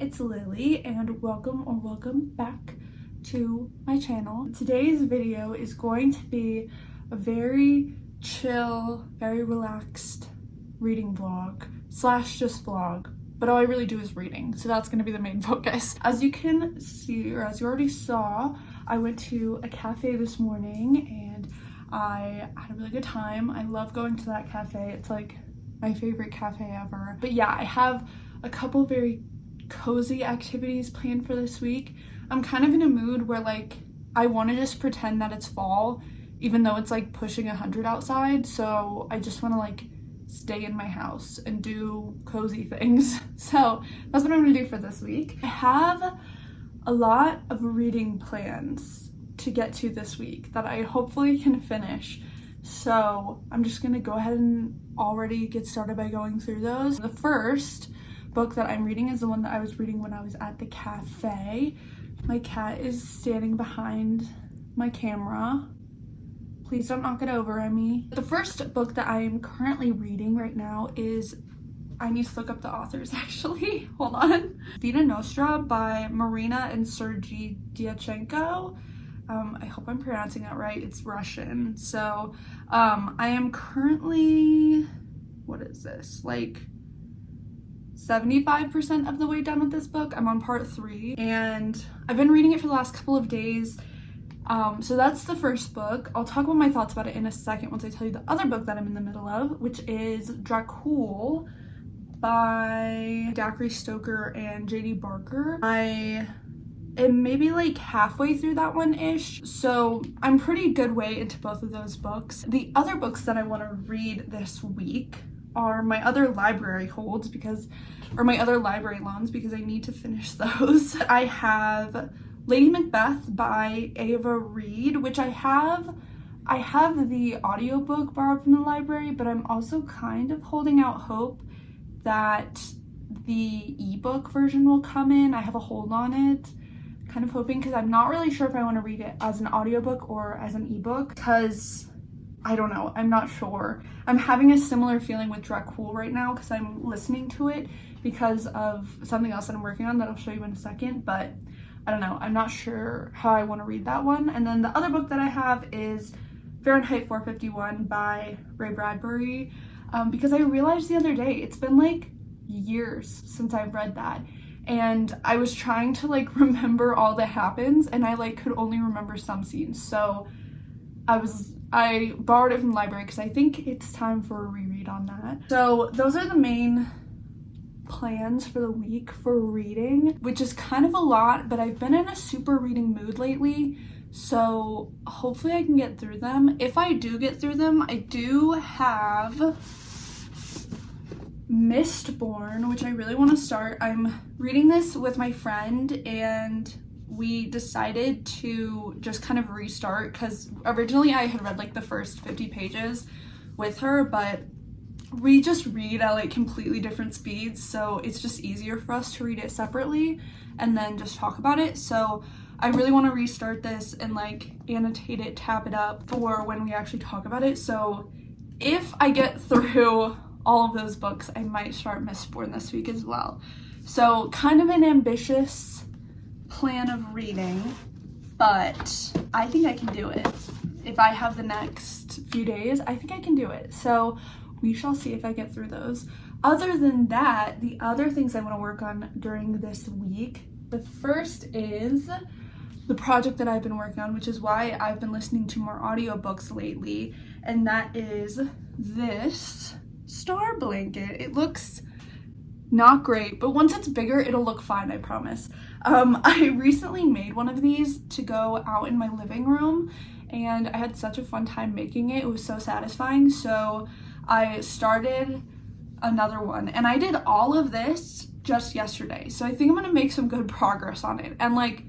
it's Lily and welcome back to my channel. Today's video is going to be a very chill, very relaxed reading vlog slash just vlog, but all I really do is reading, so that's going to be the main focus. As you can see, or as you already saw, I went to a cafe this morning and I had a really good time. I love going to that cafe. It's like my favorite cafe ever. But yeah, I have a couple very cozy activities planned for this week. I'm kind of in a mood where like I want to just pretend that it's fall even though it's like pushing 100 outside, so I just want to like stay in my house and do cozy things. So that's what I'm gonna do for this week. I have a lot of reading plans to get to this week that I hopefully can finish, so I'm just gonna go ahead and already get started by going through those. The first book that I'm reading is the one that I was reading when I was at the cafe. My cat is standing behind my camera. Please don't knock it over, Emmy. The first book that I am currently reading right now is, I need to look up the authors actually, hold on. Vita Nostra by Marina and Sergei Dyachenko. I hope I'm pronouncing that right. It's Russian. So I am currently, what is this, like 75% of the way done with this book. I'm on part 3 and I've been reading it for the last couple of days. So that's the first book. I'll talk about my thoughts about it in a second once I tell you the other book that I'm in the middle of, which is Dracul by Zachary Stoker and J.D. Barker. I am maybe like halfway through that one-ish, so I'm pretty good way into both of those books. The other books that I want to read this week are my other library holds or my other library loans because I need to finish those. I have Lady Macbeth by Ava Reed, which I have the audiobook borrowed from the library, but I'm also kind of holding out hope that the ebook version will come in. I have a hold on it, kind of hoping, because I'm not really sure if I want to read it as an audiobook or as an ebook, because I don't know, I'm not sure. I'm having a similar feeling with Dracul right now because I'm listening to it because of something else that I'm working on that I'll show you in a second, but I don't know, I'm not sure how I want to read that one. And then the other book that I have is Fahrenheit 451 by Ray Bradbury, because I realized the other day it's been like years since I've read that, and I was trying to like remember all that happens and I like could only remember some scenes, so I borrowed it from the library because I think it's time for a reread on that. So those are the main plans for the week for reading, which is kind of a lot, but I've been in a super reading mood lately, so hopefully I can get through them. If I do get through them, I do have Mistborn, which I really want to start. I'm reading this with my friend and we decided to just kind of restart because originally I had read like the first 50 pages with her, but we just read at like completely different speeds, so it's just easier for us to read it separately and then just talk about it. So I really want to restart this and like annotate it, tab it up for when we actually talk about it. So if I get through all of those books, I might start Mistborn this week as well. So kind of an ambitious plan of reading, but I think I can do it. If I have the next few days, I think I can do it. So we shall see if I get through those. Other than that, the other things I want to work on during this week, the first is the project that I've been working on, which is why I've been listening to more audiobooks lately, and that is this star blanket. It looks not great, but once it's bigger, it'll look fine, I promise. I recently made one of these to go out in my living room, and I had such a fun time making it. It was so satisfying, so I started another one, and I did all of this just yesterday, so I think I'm gonna make some good progress on it. And like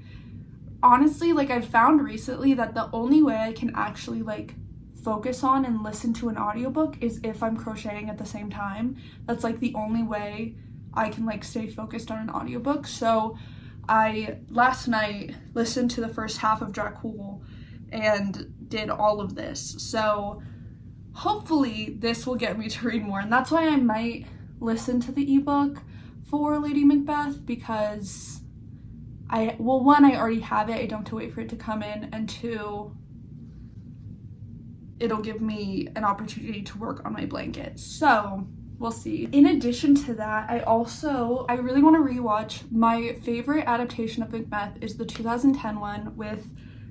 honestly, like I've found recently that the only way I can actually like focus on and listen to an audiobook is if I'm crocheting at the same time. That's like the only way I can like stay focused on an audiobook. So I last night listened to the first half of Dracul and did all of this, so hopefully this will get me to read more, and that's why I might listen to the ebook for Lady Macbeth because one, I already have it. I don't have to wait for it to come in, and two, it'll give me an opportunity to work on my blanket. So we'll see. In addition to that, I really want to rewatch. My favorite adaptation of Macbeth is the 2010 one with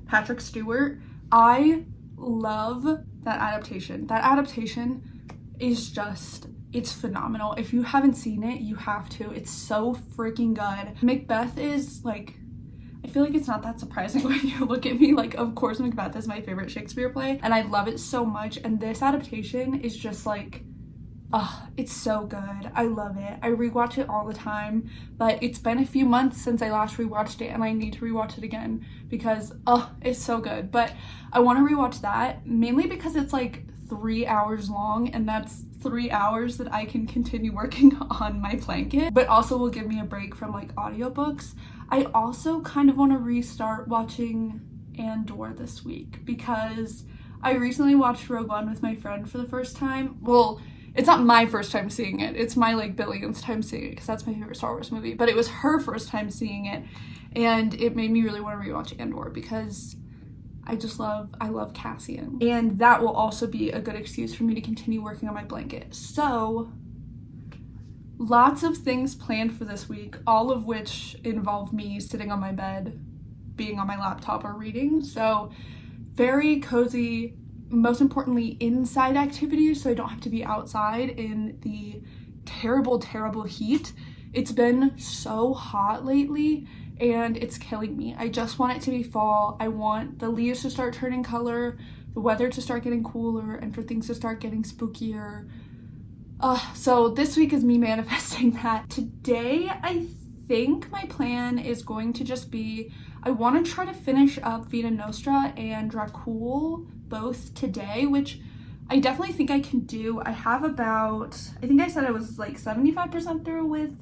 Patrick Stewart. I love that adaptation. That adaptation is just, it's phenomenal. If you haven't seen it, you have to. It's so freaking good. Macbeth is like, I feel like it's not that surprising when you look at me. Like, of course Macbeth is my favorite Shakespeare play and I love it so much, and this adaptation is just like, it's so good. I love it. I rewatch it all the time, but it's been a few months since I last rewatched it and I need to rewatch it again because it's so good. But I want to rewatch that mainly because it's like 3 hours long, and that's 3 hours that I can continue working on my blanket, but also will give me a break from like audiobooks. I also kind of want to restart watching Andor this week because I recently watched Rogue One with my friend for the first time. Well, it's not my first time seeing it. It's my like billionth time seeing it because that's my favorite Star Wars movie, but it was her first time seeing it, and it made me really want to rewatch Andor because I love Cassian, and that will also be a good excuse for me to continue working on my blanket. So lots of things planned for this week, all of which involve me sitting on my bed, being on my laptop or reading. So very cozy, most importantly inside activities, so I don't have to be outside in the terrible heat. It's been so hot lately and it's killing me. I just want it to be fall. I want the leaves to start turning color, the weather to start getting cooler, and for things to start getting spookier. So this week is me manifesting that. Today, I think my plan is going to just be, I want to try to finish up Vita, Nostra and Dracul both today, which I definitely think I can do. I have about, I think I said I was like 75% through with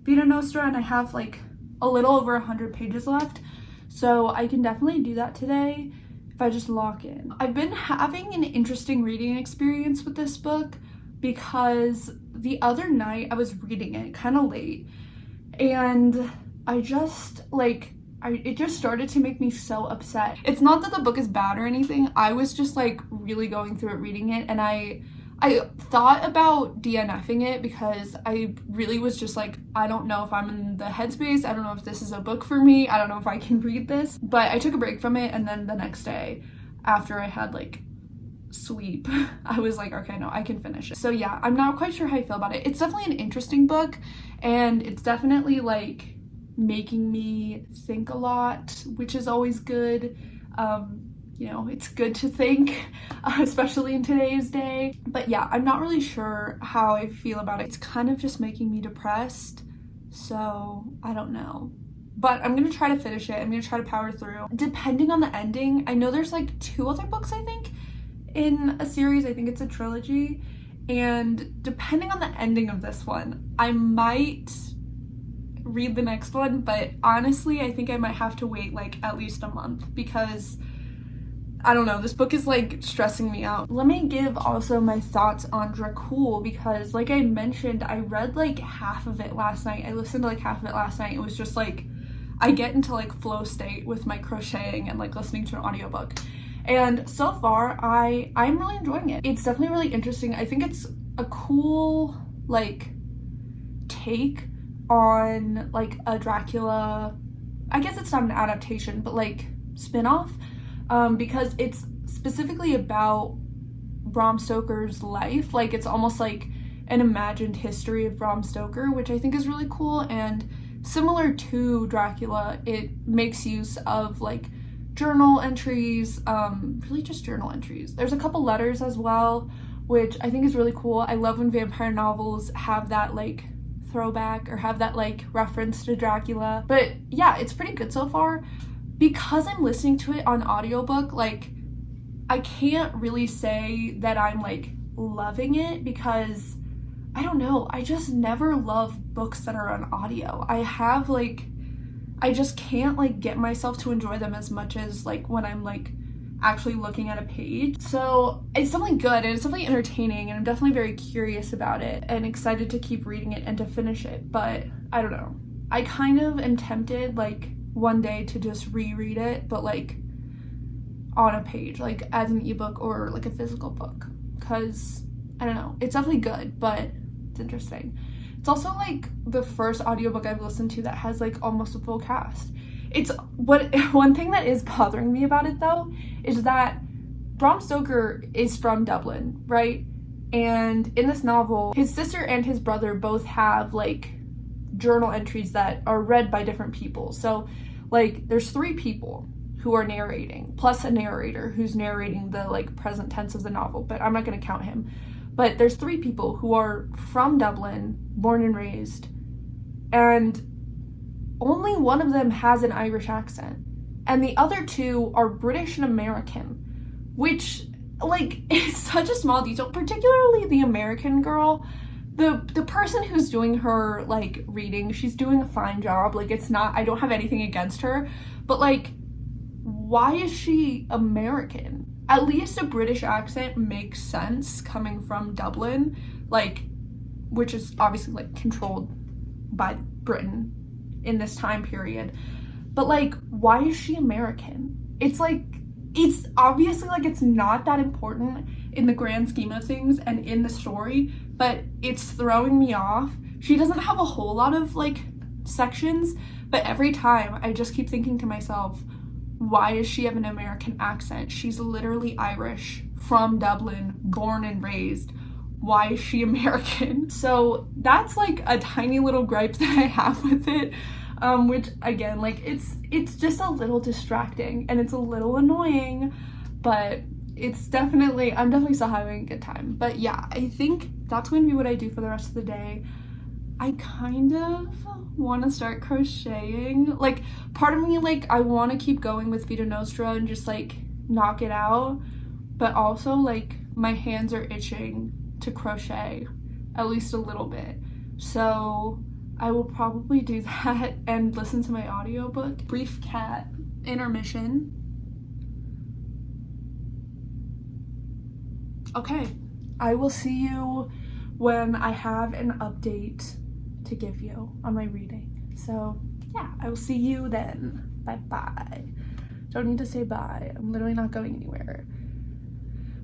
Vita Nostra, and I have like a little over 100 pages left, so I can definitely do that today if I just lock in. I've been having an interesting reading experience with this book because the other night I was reading it kind of late, and I just like, it just started to make me so upset. It's not that the book is bad or anything. I was just like really going through it reading it, and I thought about DNFing it because I really was just like, I don't know if I'm in the headspace. I don't know if this is a book for me. I don't know if I can read this. But I took a break from it, and then the next day after I had like sleep, I was like, okay, no, I can finish it. So yeah, I'm not quite sure how I feel about it. It's definitely an interesting book, and it's definitely like making me think a lot, which is always good. You know, it's good to think, especially in today's day. But yeah, I'm not really sure how I feel about it. It's kind of just making me depressed, so I don't know. But I'm gonna try to finish it. I'm gonna try to power through. Depending on the ending, I know there's like 2 other books, I think, in a series. I think it's a trilogy. And depending on the ending of this one, I might read the next one, but honestly, I think I might have to wait like at least a month because I don't know, this book is like stressing me out. Let me give also my thoughts on Dracul because like I mentioned, I read like half of it last night. I listened to like half of it last night. It was just like, I get into like flow state with my crocheting and like listening to an audiobook. And so far, I'm really enjoying it. It's definitely really interesting. I think it's a cool like take on like a Dracula, I guess it's not an adaptation, but like spin-off. Because it's specifically about Bram Stoker's life. Like it's almost like an imagined history of Bram Stoker, which I think is really cool. And similar to Dracula, it makes use of like journal entries, really just journal entries. There's a couple letters as well, which I think is really cool. I love when vampire novels have that like throwback or have that like reference to Dracula. But yeah, it's pretty good so far. Because I'm listening to it on audiobook, like I can't really say that I'm like loving it because I don't know, I just never love books that are on audio. I just can't like get myself to enjoy them as much as like when I'm like actually looking at a page. So it's definitely good and it's definitely entertaining, and I'm definitely very curious about it and excited to keep reading it and to finish it. But I don't know. I kind of am tempted like one day to just reread it, but like on a page, like as an ebook or like a physical book, because I don't know, it's definitely good, but it's interesting. It's also like the first audiobook I've listened to that has like almost a full cast. It's one thing that is bothering me about it though is that Bram Stoker is from Dublin, right? And in this novel, his sister and his brother both have like journal entries that are read by different people. So like there's 3 people who are narrating, plus a narrator who's narrating the like present tense of the novel, but I'm not going to count him. But there's 3 people who are from Dublin, born and raised, and only one of them has an Irish accent, and the other 2 are British and American, which like is such a small detail. Particularly the American girl, the person who's doing her like reading, she's doing a fine job. Like it's not, I don't have anything against her, but like, why is she American? At least a British accent makes sense coming from Dublin, like, which is obviously like controlled by Britain in this time period. But like, why is she American? It's like, it's obviously like it's not that important in the grand scheme of things and in the story, but it's throwing me off. She doesn't have a whole lot of like sections, but every time I just keep thinking to myself, why does she have an American accent? She's literally Irish, from Dublin, born and raised. Why is she American? So that's like a tiny little gripe that I have with it, which again, like it's just a little distracting and it's a little annoying, but it's definitely, I'm definitely still having a good time. But yeah, I think that's going to be what I do for the rest of the day. I kind of want to start crocheting. Like, part of me, like, I want to keep going with Vita Nostra and just, like, knock it out. But also, like, my hands are itching to crochet at least a little bit. So I will probably do that and listen to my audiobook. Brief cat intermission. Okay, I will see you when I have an update to give you on my reading. So yeah, I will see you then. Bye bye. Don't need to say bye. I'm literally not going anywhere.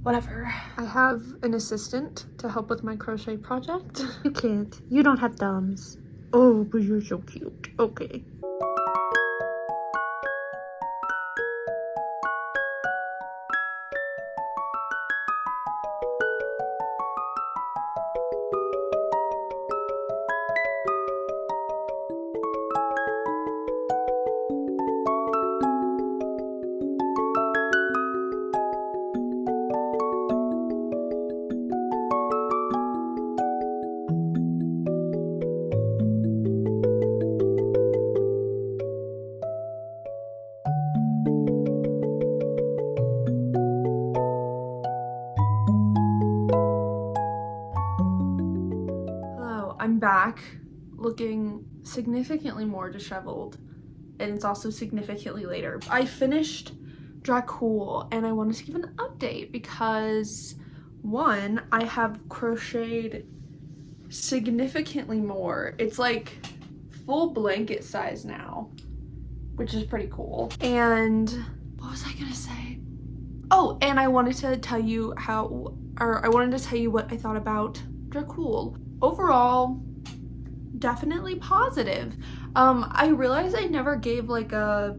Whatever. I have an assistant to help with my crochet project. You can't. You don't have thumbs. Oh, but you're so cute. Okay. I'm back looking significantly more disheveled, and it's also significantly later. I finished Dracul and I wanted to give an update because, one, I have crocheted significantly more. It's like full blanket size now, which is pretty cool. And what was I gonna say? Oh, and I wanted to tell you what I thought about Dracul. Overall, definitely positive. I realized I never gave like a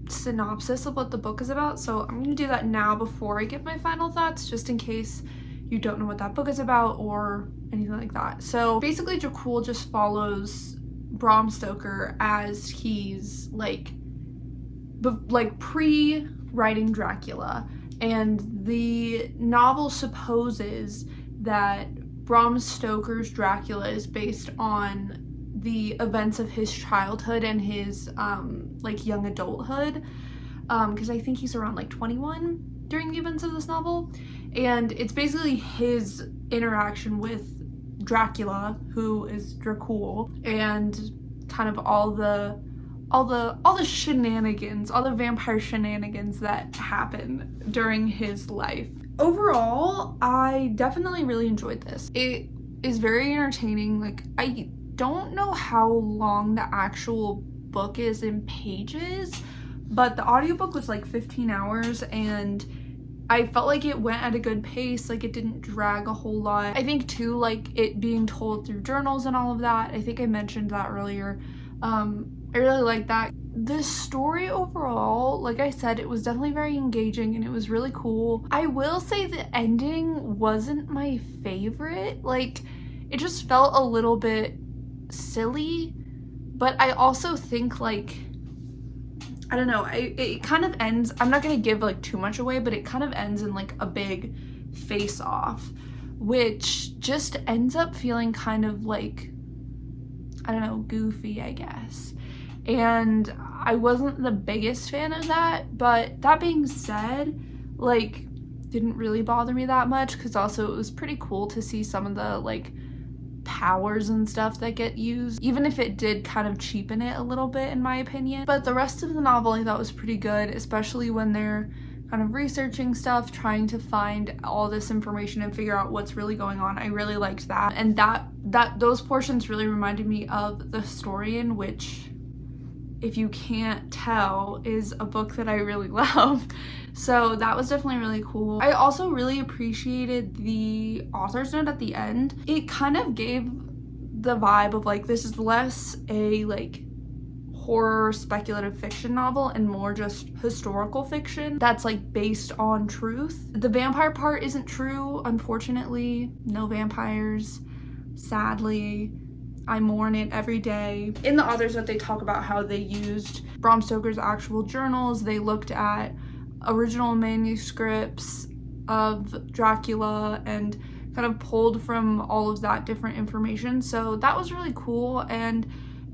synopsis of what the book is about, so I'm gonna do that now before I give my final thoughts, just in case you don't know what that book is about or anything like that. So basically, Dracul just follows Bram Stoker as he's like pre-writing Dracula, and the novel supposes that Bram Stoker's Dracula is based on the events of his childhood and his like young adulthood, because I think he's around like 21 during the events of this novel, and it's basically his interaction with Dracula, who is Dracul, and kind of all all the shenanigans, all the vampire shenanigans that happen during his life. Overall, I definitely really enjoyed this. It is very entertaining. Like, I don't know how long the actual book is in pages, but the audiobook was like 15 hours and I felt like it went at a good pace. Like, it didn't drag a whole lot. I think too, like, it being told through journals and all of that, I think I mentioned that earlier. I really like that. The story overall, like I said, it was definitely very engaging and it was really cool. I will say the ending wasn't my favorite. Like, it just felt a little bit silly, but I also think, like, I don't know, it kind of ends, I'm not gonna give like too much away, but it kind of ends in like a big face off, which just ends up feeling kind of like, I don't know, goofy, I guess. And I wasn't the biggest fan of that, but that being said, like, didn't really bother me that much, because also it was pretty cool to see some of the like powers and stuff that get used, even if it did kind of cheapen it a little bit in my opinion. But the rest of the novel I thought was pretty good, especially when they're kind of researching stuff, trying to find all this information and figure out what's really going on. I really liked that, and those portions really reminded me of The Historian, which, if you can't tell, is a book that I really love. So that was definitely really cool. I also really appreciated the author's note at the end. It kind of gave the vibe of like, this is less a like horror speculative fiction novel and more just historical fiction that's like based on truth. The vampire part isn't true, unfortunately. No vampires, sadly. I mourn it every day. In the author's note, they talk about how they used Bram Stoker's actual journals. They looked at original manuscripts of Dracula and kind of pulled from all of that different information. So that was really cool, and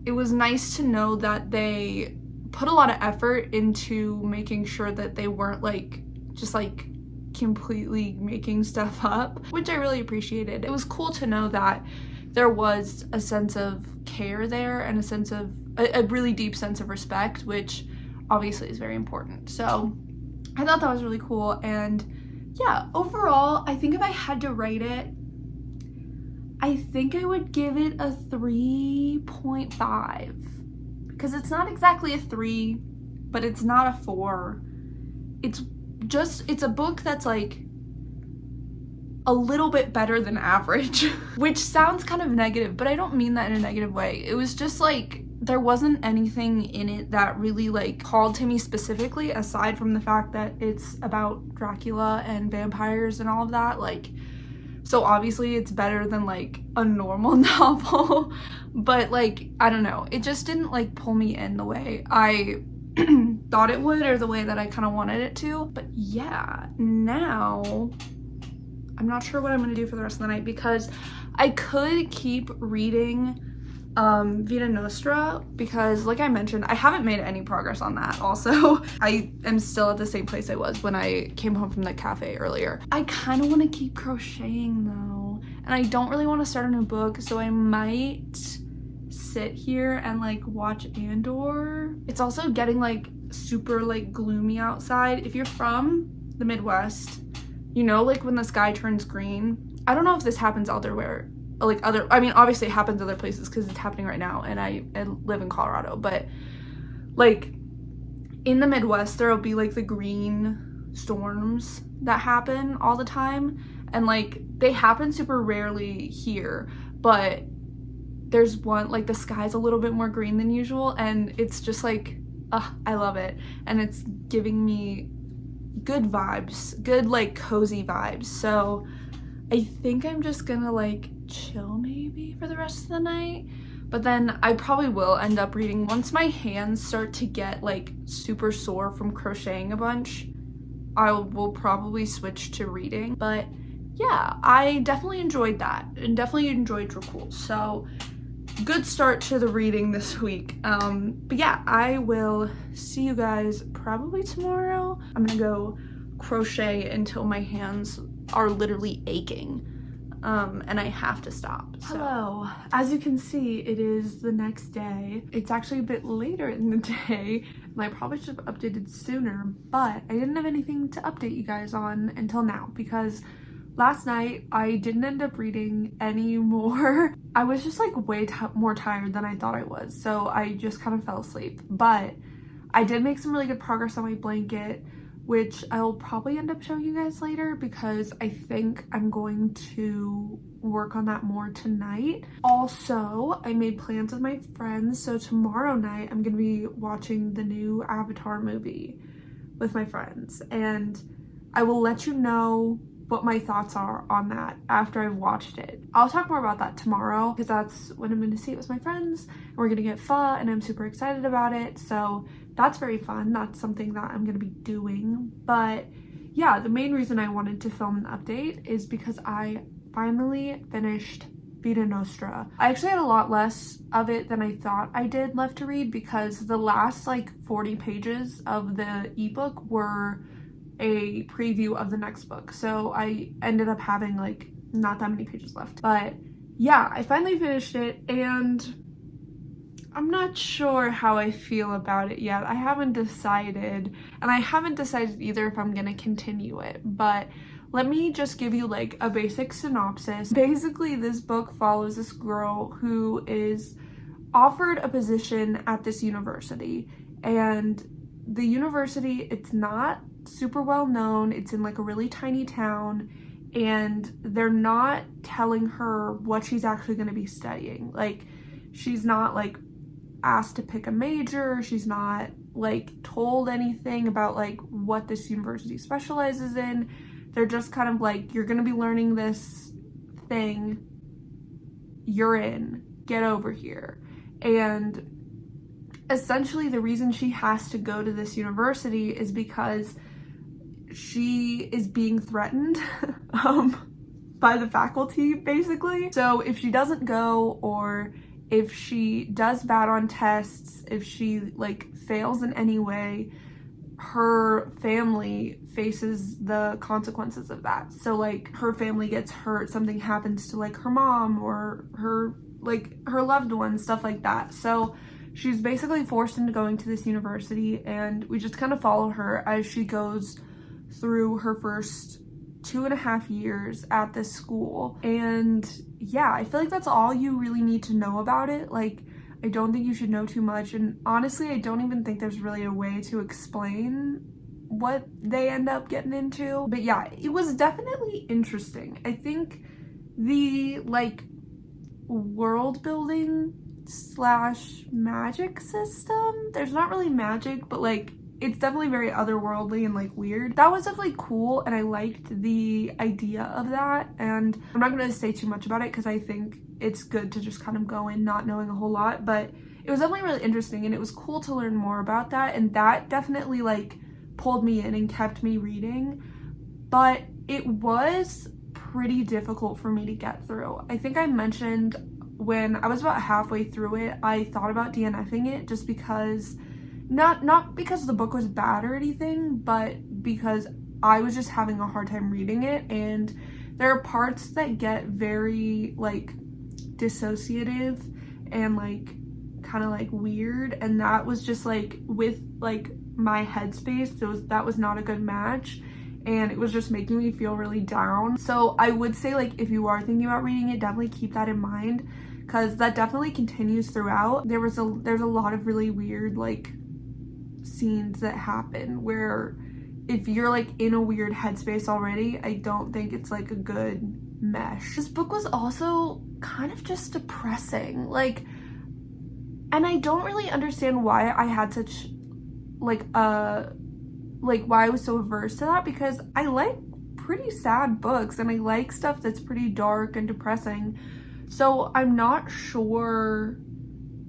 it was nice to know that they put a lot of effort into making sure that they weren't like just like completely making stuff up, which I really appreciated. It was cool to know that there was a sense of care there and a sense of a really deep sense of respect, which obviously is very important. So I thought that was really cool. And yeah, overall, I think if I had to rate it, I think I would give it a 3.5, because it's not exactly a 3, but it's not a 4. It's a book that's like a little bit better than average, which sounds kind of negative, but I don't mean that in a negative way. It was just like, there wasn't anything in it that really like called to me specifically, aside from the fact that it's about Dracula and vampires and all of that. Like, so obviously it's better than like a normal novel, but like, I don't know, it just didn't like pull me in the way I thought it would, or the way that I kind of wanted it to. But yeah, now I'm not sure what I'm gonna do for the rest of the night, because I could keep reading Vita Nostra, because like I mentioned, I haven't made any progress on that. Also, I am still at the same place I was when I came home from the cafe earlier. I kind of want to keep crocheting though, and I don't really want to start a new book, so I might sit here and like watch Andor. It's also getting like super like gloomy outside. If you're from the Midwest, you know, like when the sky turns green. I don't know if this happens elsewhere, like I mean, obviously it happens other places because it's happening right now, and I live in Colorado, but like in the Midwest, there'll be like the green storms that happen all the time, and like they happen super rarely here, but there's one, like the sky's a little bit more green than usual, and it's just like, I love it, and it's giving me good vibes, good like cozy vibes. So I think I'm just gonna like chill maybe for the rest of the night, but then I probably will end up reading once my hands start to get like super sore from crocheting a bunch. I will probably switch to reading. But yeah, I definitely enjoyed that, and definitely enjoyed Dracul. So good start to the reading this week. But yeah, I will see you guys probably tomorrow. I'm gonna go crochet until my hands are literally aching. and I have to stop. So. Hello. As you can see, it is the next day. It's actually a bit later in the day, and I probably should have updated sooner, but I didn't have anything to update you guys on until now because last night I didn't end up reading anymore. I was just like way more tired than I thought I was, so I just kind of fell asleep. But I did make some really good progress on my blanket, which I'll probably end up showing you guys later because I think I'm going to work on that more tonight. Also, I made plans with my friends, so tomorrow night I'm gonna be watching the new Avatar movie with my friends, and I will let you know what my thoughts are on that after I've watched it. I'll talk more about that tomorrow because that's when I'm going to see it with my friends, and we're going to get pho, and I'm super excited about it, so that's very fun. That's something that I'm going to be doing. But yeah, the main reason I wanted to film an update is because I finally finished Vita Nostra. I actually had a lot less of it than I thought I did left to read because the last like 40 pages of the ebook were a preview of the next book, so I ended up having like not that many pages left. But yeah, I finally finished it, and I'm not sure how I feel about it yet. I haven't decided, and I haven't decided either if I'm gonna continue it, but let me just give you like a basic synopsis. Basically, this book follows this girl who is offered a position at this university, and the university, it's not super well known. It's in like a really tiny town, and they're not telling her what she's actually going to be studying. Like, she's not like asked to pick a major. She's not like told anything about like what this university specializes in. They're just kind of like, you're going to be learning this thing, you're in, get over here. And essentially the reason she has to go to this university is because she is being threatened by the faculty, basically. So if she doesn't go, or if she does bad on tests, if she like fails in any way, her family faces the consequences of that. So like her family gets hurt, something happens to like her mom or her loved ones, stuff like that. So she's basically forced into going to this university, and we just kind of follow her as she goes through her first 2.5 years at this school. And yeah, I feel like that's all you really need to know about it. Like, I don't think you should know too much, and honestly, I don't even think there's really a way to explain what they end up getting into. But yeah, it was definitely interesting. I think the like world building / magic system, there's not really magic, but like it's definitely very otherworldly and like weird. That was definitely cool, and I liked the idea of that. And I'm not gonna say too much about it because I think it's good to just kind of go in not knowing a whole lot, but it was definitely really interesting, and it was cool to learn more about that, and that definitely like pulled me in and kept me reading. But it was pretty difficult for me to get through. I think I mentioned when I was about halfway through it, I thought about DNFing it just because not because the book was bad or anything, but because I was just having a hard time reading it, and there are parts that get very like dissociative and like kind of like weird, and that was just like with like my headspace, that was not a good match, and it was just making me feel really down. So I would say, like, if you are thinking about reading it, definitely keep that in mind, because that definitely continues throughout. There's a lot of really weird like scenes that happen where if you're like in a weird headspace already, I don't think it's like a good mesh. This book was also kind of just depressing, like, and I don't really understand why I had such like why I was so averse to that, because I like pretty sad books and I like stuff that's pretty dark and depressing. So I'm not sure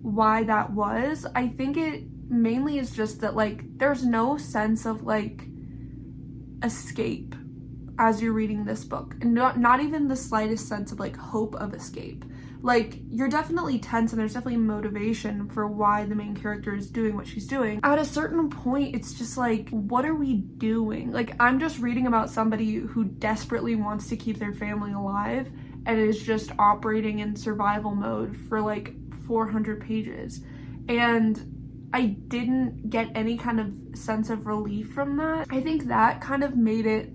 why that was. I think it mainly is just that like there's no sense of like escape as you're reading this book, and not even the slightest sense of like hope of escape. Like, you're definitely tense and there's definitely motivation for why the main character is doing what she's doing. At a certain point, it's just like, what are we doing? Like, I'm just reading about somebody who desperately wants to keep their family alive, and is just operating in survival mode for like 400 pages. And I didn't get any kind of sense of relief from that. I think that kind of made it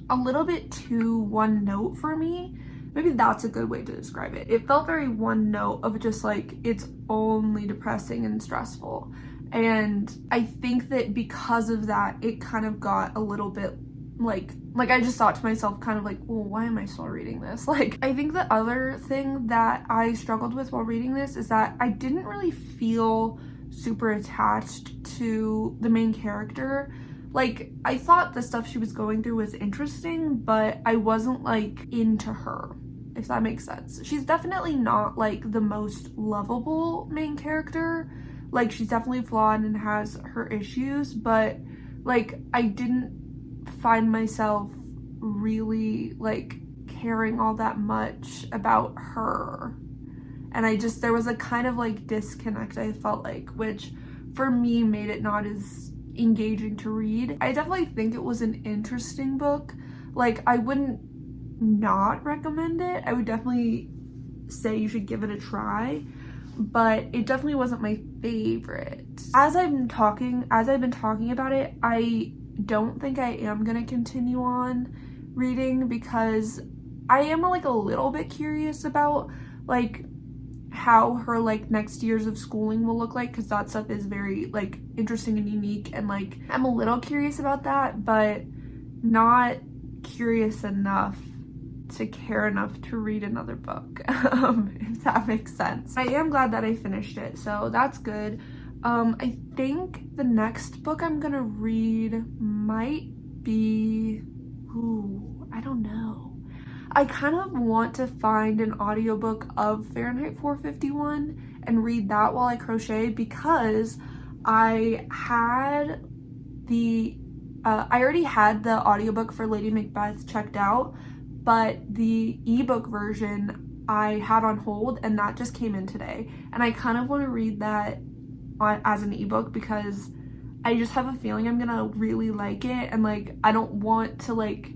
a little bit too one note for me. Maybe that's a good way to describe it. It felt very one note of just like, it's only depressing and stressful. And I think that because of that, it kind of got a little bit like I just thought to myself kind of like, well, why am I still reading this? Like, I think the other thing that I struggled with while reading this is that I didn't really feel super attached to the main character. Like, I thought the stuff she was going through was interesting, but I wasn't like into her, if that makes sense. She's definitely not like the most lovable main character. Like, she's definitely flawed and has her issues, but like, I didn't find myself really like caring all that much about her. And there was a kind of like disconnect, I felt like, which for me made it not as engaging to read. I definitely think it was an interesting book. Like, I wouldn't not recommend it. I would definitely say you should give it a try, but it definitely wasn't my favorite. As I've been talking about it, I don't think I am gonna continue on reading because I am like a little bit curious about like how her like next years of schooling will look like, because that stuff is very like interesting and unique, and like I'm a little curious about that, but not curious enough to care enough to read another book, if that makes sense. I am glad that I finished it, so that's good. I think the next book I'm gonna read might be, I don't know. I kind of want to find an audiobook of Fahrenheit 451 and read that while I crochet, because I already had the audiobook for Lady Macbeth checked out, but the ebook version I had on hold, and that just came in today. And I kind of want to read that as an ebook because I just have a feeling I'm gonna really like it, and like I don't want to like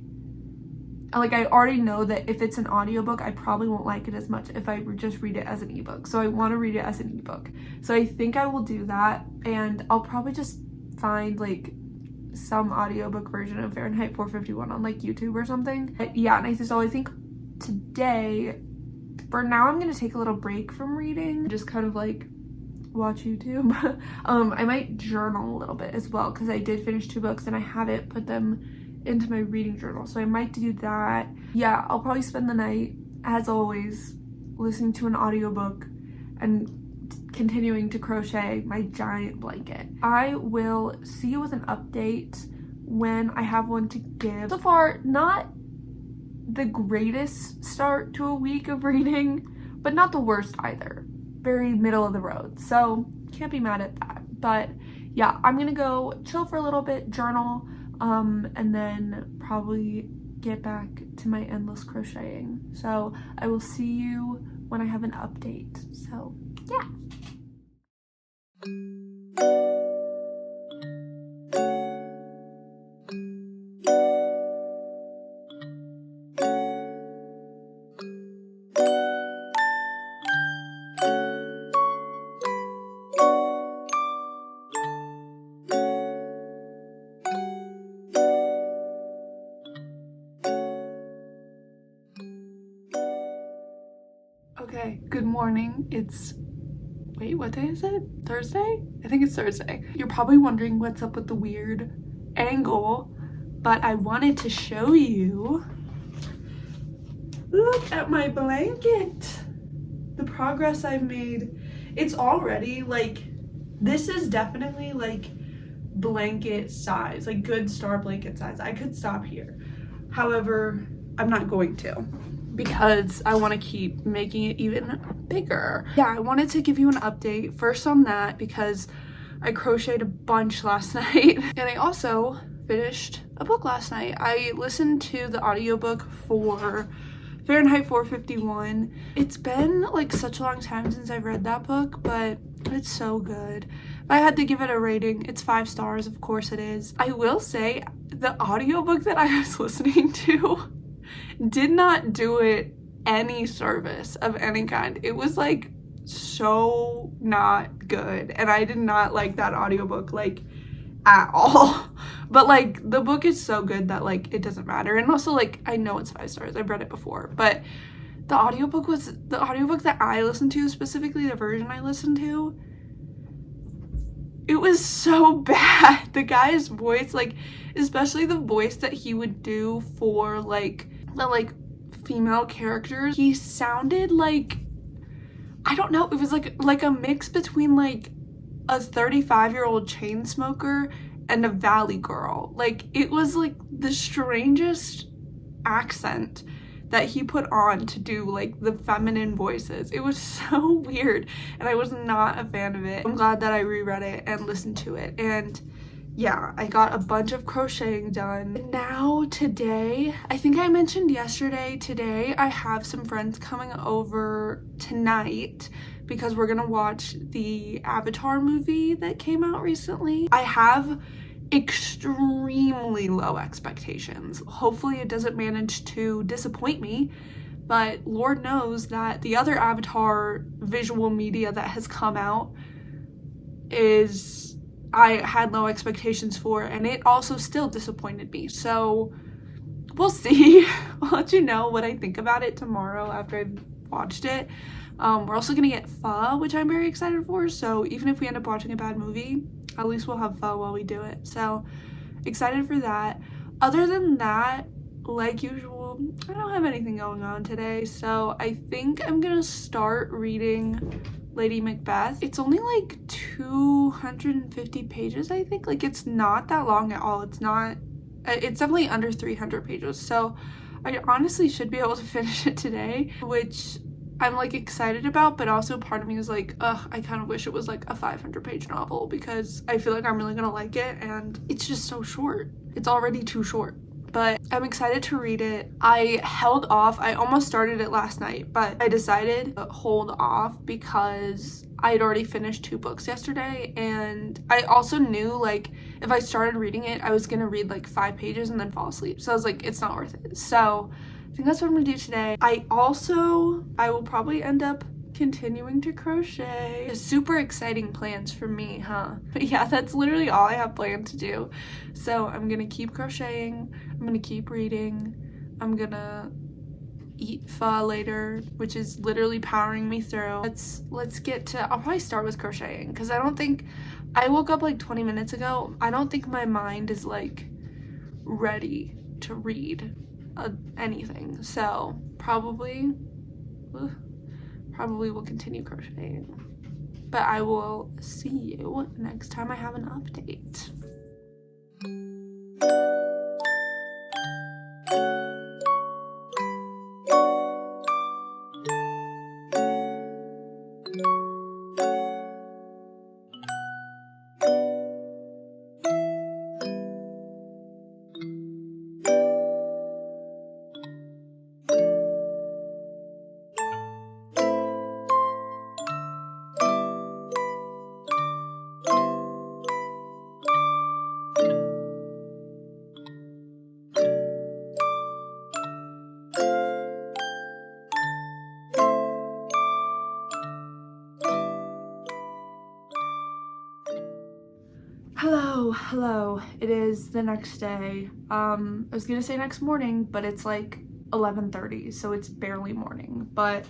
I already know that if it's an audiobook I probably won't like it as much if I just read it as an ebook. So I want to read it as an ebook. So I think I will do that, and I'll probably just find like some audiobook version of Fahrenheit 451 on like YouTube or something. But yeah, and so I think today, for now, I'm gonna take a little break from reading, just kind of like watch YouTube. I might journal a little bit as well, because I did finish 2 books and I haven't put them into my reading journal, so I might do that. Yeah, I'll probably spend the night, as always, listening to an audiobook and continuing to crochet my giant blanket. I will see you with an update when I have one to give. So far, not the greatest start to a week of reading, but not the worst either. Very middle of the road, so can't be mad at that. But yeah, I'm gonna go chill for a little bit, journal, and then probably get back to my endless crocheting. So I will see you when I have an update. So yeah. Okay, good morning. Wait, what day is it? Thursday? I think it's Thursday. You're probably wondering what's up with the weird angle, but I wanted to show you. Look at my blanket. The progress I've made. It's already like, this is definitely like blanket size, like good star blanket size. I could stop here. However, I'm not going to, because I want to keep making it even bigger. Yeah, I wanted to give you an update first on that because I crocheted a bunch last night, and I also finished a book last night. I listened to the audiobook for Fahrenheit 451. It's been like such a long time since I've read that book, but it's so good. If I had to give it a rating, it's 5 stars, of course it is. I will say the audiobook that I was listening to did not do it any service of any kind. It was like so not good, and I did not like that audiobook like at all. But like the book is so good that like it doesn't matter. And also like I know it's 5 stars, I've read it before, but the audiobook that I listened to, specifically the version I listened to, it was so bad. The guy's voice, like especially the voice that he would do for like the like female characters, he sounded like, I don't know, it was like a mix between like a 35-year-old chain smoker and a valley girl. Like it was like the strangest accent that he put on to do like the feminine voices. It was so weird, and I was not a fan of it. I'm glad that I reread it and listened to it, and yeah, I got a bunch of crocheting done. Now today, I think I mentioned yesterday, today I have some friends coming over tonight because we're gonna watch the Avatar movie that came out recently. I have extremely low expectations. Hopefully it doesn't manage to disappoint me, but Lord knows that the other Avatar visual media that has come out is, I had low expectations for, and it also still disappointed me. So we'll see. I'll let you know what I think about it tomorrow after I've watched it. We're also gonna get pho, which I'm very excited for, so even if we end up watching a bad movie, at least we'll have pho while we do it. So excited for that. Other than that, like usual, I don't have anything going on today, so I think I'm gonna start reading Lady Macbeth. It's only like 250 pages, I think. Like it's not that long at all. It's definitely under 300 pages, so I honestly should be able to finish it today, which I'm like excited about, but also part of me is like, ugh, I kind of wish it was like a 500-page novel because I feel like I'm really gonna like it, and it's just so short. It's already too short, but I'm excited to read it. I held off. I almost started it last night, but I decided to hold off because I had already finished 2 books yesterday, and I also knew like if I started reading it, I was gonna read like 5 pages and then fall asleep. So I was like, it's not worth it. So I think that's what I'm gonna do today. I will probably end up continuing to crochet. Super exciting plans for me, huh? But yeah, that's literally all I have planned to do. So I'm gonna keep crocheting, I'm gonna keep reading, I'm gonna eat pho later, which is literally powering me through. Let's get to, I'll probably start with crocheting because I woke up like 20 minutes ago. I don't think my mind is like ready to read anything, so probably will continue crocheting, but I will see you next time I have an update. Hello, it is the next day. I was gonna say next morning, but it's like 11:30, so it's barely morning. But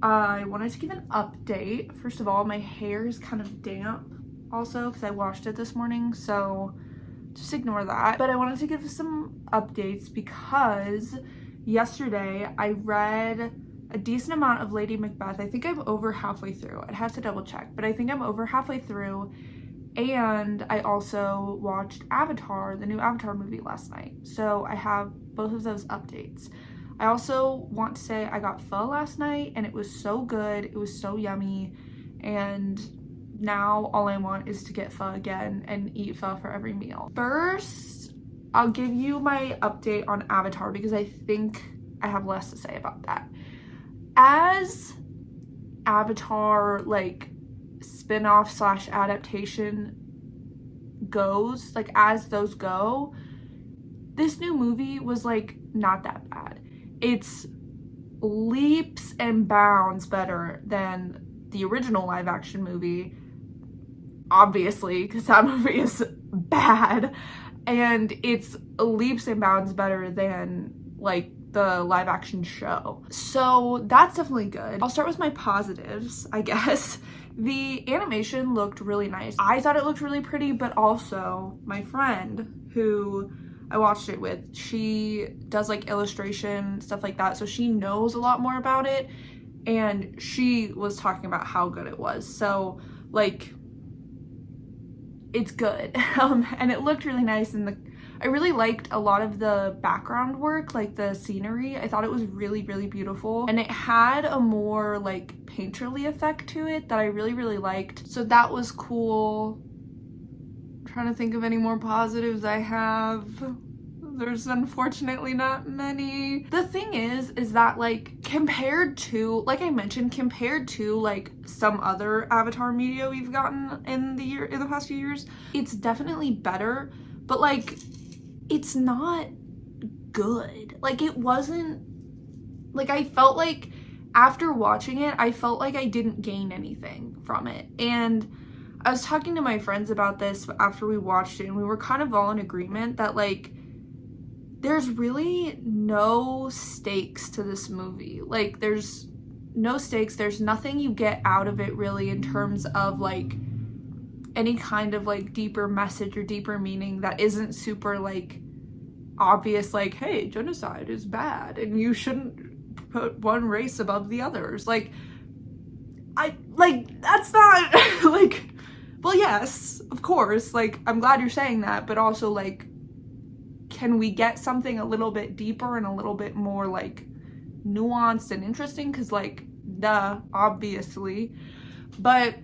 I wanted to give an update. First of all, my hair is kind of damp also because I washed it this morning, so just ignore that. But I wanted to give some updates because yesterday I read a decent amount of Lady Macbeth. I think I'm over halfway through. I'd have to double check, but I think I'm over halfway through. And I also watched Avatar, the new Avatar movie last night. So I have both of those updates. I also want to say I got pho last night and it was so good. It was so yummy. And now all I want is to get pho again and eat pho for every meal. First, I'll give you my update on Avatar because I think I have less to say about that. As Avatar, like, spin-off / adaptation goes, like as those go, this new movie was like not that bad. It's leaps and bounds better than the original live action movie, obviously, because that movie is bad, and it's leaps and bounds better than like the live action show. So that's definitely good. I'll start with my positives, I guess. The animation looked really nice. I thought it looked really pretty, but also my friend who I watched it with, she does like illustration, stuff like that, so she knows a lot more about it, and she was talking about how good it was. So like, it's good. And it looked really nice, and I really liked a lot of the background work, like the scenery. I thought it was really, really beautiful, and it had a more like painterly effect to it that I really, really liked. So that was cool. I'm trying to think of any more positives I have. There's unfortunately not many. The thing is that like compared to, like I mentioned, compared to like some other Avatar media we've gotten in the past few years, it's definitely better, but like it's not good. Like it wasn't, like I felt like after watching it, I felt like I didn't gain anything from it. And I was talking to my friends about this after we watched it, and we were kind of all in agreement that like there's really no stakes to this movie. Like there's no stakes, there's nothing you get out of it really in terms of like any kind of like deeper message or deeper meaning that isn't super like obvious, like, hey, genocide is bad and you shouldn't put one race above the others. Like that's not like, well, yes, of course, like I'm glad you're saying that, but also like, can we get something a little bit deeper and a little bit more like nuanced and interesting? Because like, duh, obviously. But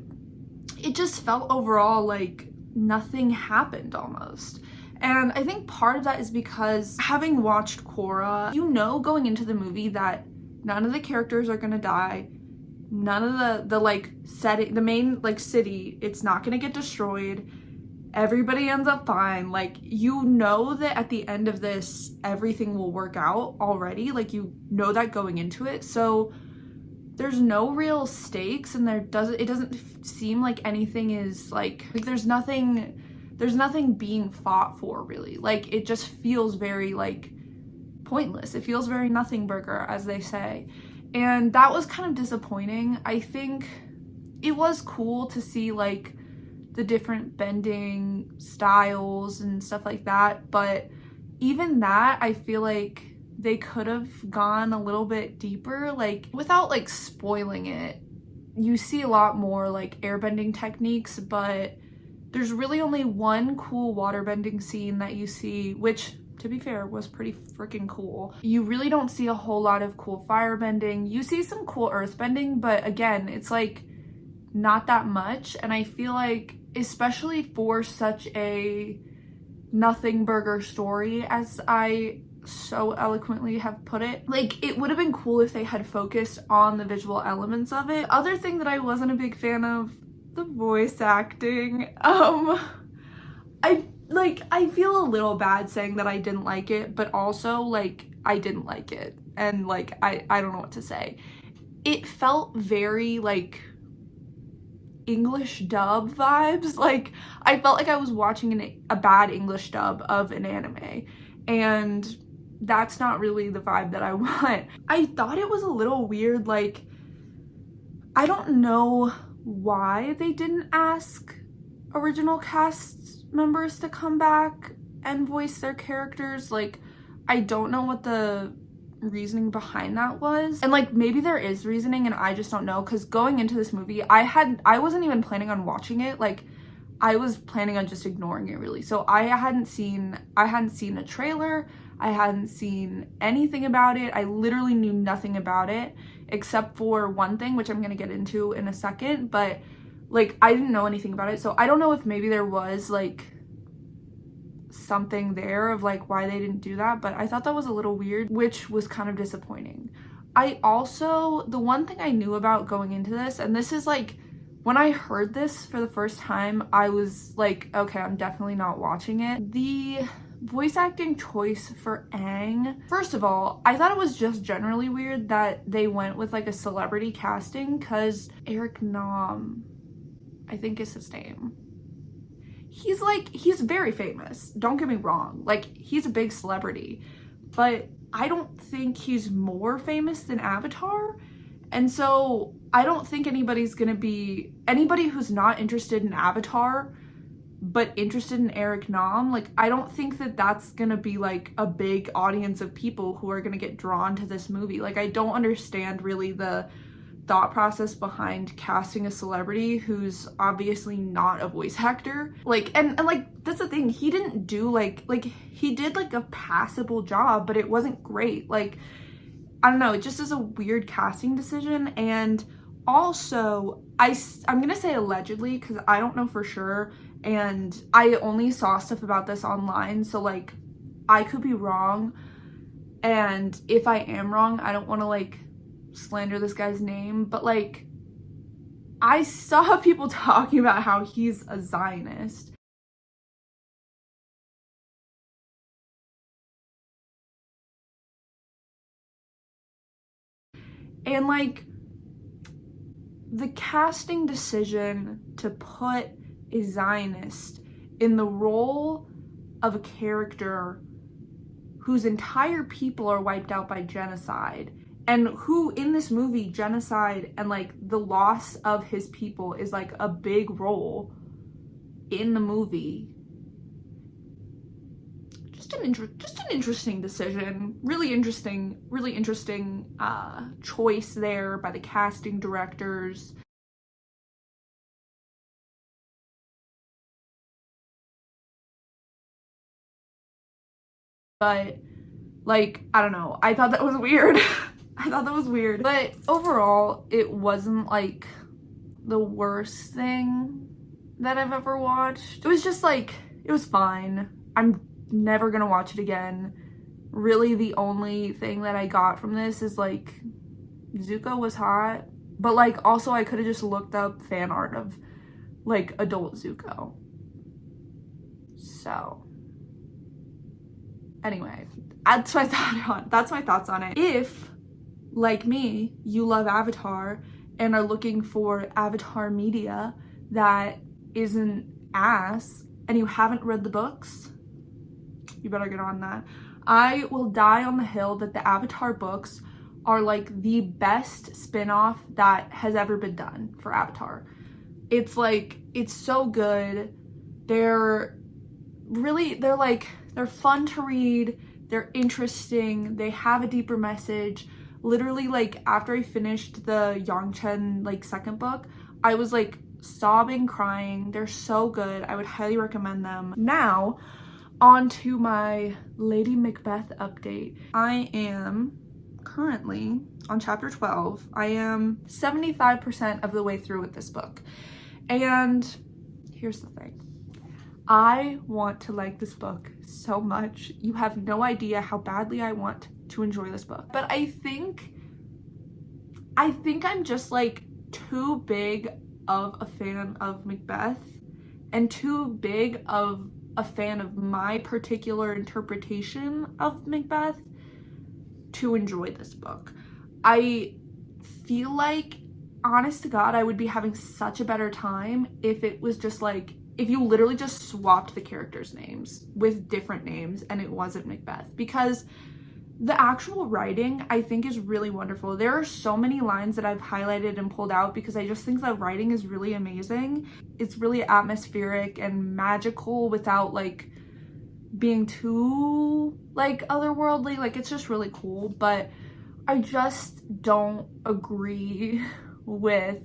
it just felt overall like nothing happened almost. And I think part of that is because having watched Korra, you know going into the movie that none of the characters are gonna die. None of the like setting, the main like city, it's not gonna get destroyed. Everybody ends up fine. Like, you know that at the end of this, everything will work out already. Like, you know that going into it. So there's no real stakes, and it doesn't seem like anything is like there's nothing being fought for really. Like, it just feels very like pointless. It feels very nothing burger, as they say. And that was kind of disappointing. I think it was cool to see like the different bending styles and stuff like that, but even that, I feel like they could have gone a little bit deeper, like without like spoiling it. You see a lot more like airbending techniques, but there's really only one cool waterbending scene that you see, which to be fair was pretty freaking cool. You really don't see a whole lot of cool firebending. You see some cool earthbending, but again, it's like not that much. And I feel like, especially for such a nothing burger story, as I so eloquently have put it, like it would have been cool if they had focused on the visual elements of it. The other thing that I wasn't a big fan of, the voice acting. I feel a little bad saying that I didn't like it, but also like I didn't like it, and like I don't know what to say. It felt very like English dub vibes. Like I felt like I was watching a bad English dub of an anime, and that's not really the vibe that I want. I thought it was a little weird. Like, I don't know why they didn't ask original cast members to come back and voice their characters. Like, I don't know what the reasoning behind that was, and like maybe there is reasoning and I just don't know, because going into this movie I wasn't even planning on watching it. Like, I was planning on just ignoring it really. So I hadn't seen a trailer, I hadn't seen anything about it. I literally knew nothing about it except for one thing, which I'm gonna get into in a second, but like I didn't know anything about it. So I don't know if maybe there was like something there of like why they didn't do that, but I thought that was a little weird, which was kind of disappointing. I also, the one thing I knew about going into this, and this is like, when I heard this for the first time, I was like, okay, I'm definitely not watching it. The voice acting choice for Aang. First of all, I thought it was just generally weird that they went with like a celebrity casting, because Eric Nam, I think is his name. He's very famous. Don't get me wrong. Like, he's a big celebrity, but I don't think he's more famous than Avatar. And so I don't think anybody who's not interested in Avatar but interested in Eric Nam, like, I don't think that that's gonna be like a big audience of people who are gonna get drawn to this movie. Like, I don't understand really the thought process behind casting a celebrity who's obviously not a voice actor. Like, and like, that's the thing, he didn't do like he did like a passable job, but it wasn't great. Like, I don't know, it just is a weird casting decision. And also, I'm gonna say allegedly, because I don't know for sure, and I only saw stuff about this online, so like, I could be wrong, and if I am wrong, I don't want to like slander this guy's name, but like, I saw people talking about how he's a Zionist. And like, the casting decision to put a Zionist in the role of a character whose entire people are wiped out by genocide, and who in this movie, genocide and like the loss of his people is like a big role in the movie. Just an interesting decision. Really interesting choice there by the casting directors. But like, I don't know, I thought that was weird. I thought that was weird. But overall, it wasn't like the worst thing that I've ever watched. It was just like, it was fine. I'm never gonna watch it again. Really, the only thing that I got from this is like, Zuko was hot, but like, also I could have just looked up fan art of like adult Zuko. So anyway, that's my thoughts on it. If, like me, you love Avatar and are looking for Avatar media that isn't ass, and you haven't read the books, you better get on that. I will die on the hill that the Avatar books are like the best spin-off that has ever been done for Avatar. It's like, it's so good. They're fun to read, they're interesting, they have a deeper message. Literally, like, after I finished the Yangchen like second book, I was like sobbing, crying. They're so good. I would highly recommend them. Now, on to my Lady Macbeth update. I am currently on chapter 12. I am 75% of the way through with this book. And here's the thing. I want to like this book so much. You have no idea how badly I want to enjoy this book. But I think I'm just like too big of a fan of Macbeth and too big of a fan of my particular interpretation of Macbeth to enjoy this book. I feel like, honest to God, I would be having such a better time if it was just like, if you literally just swapped the characters' names with different names and it wasn't Macbeth, because the actual writing I think is really wonderful. There are so many lines that I've highlighted and pulled out because I just think the writing is really amazing. It's really atmospheric and magical without like being too like otherworldly. Like, it's just really cool, but I just don't agree with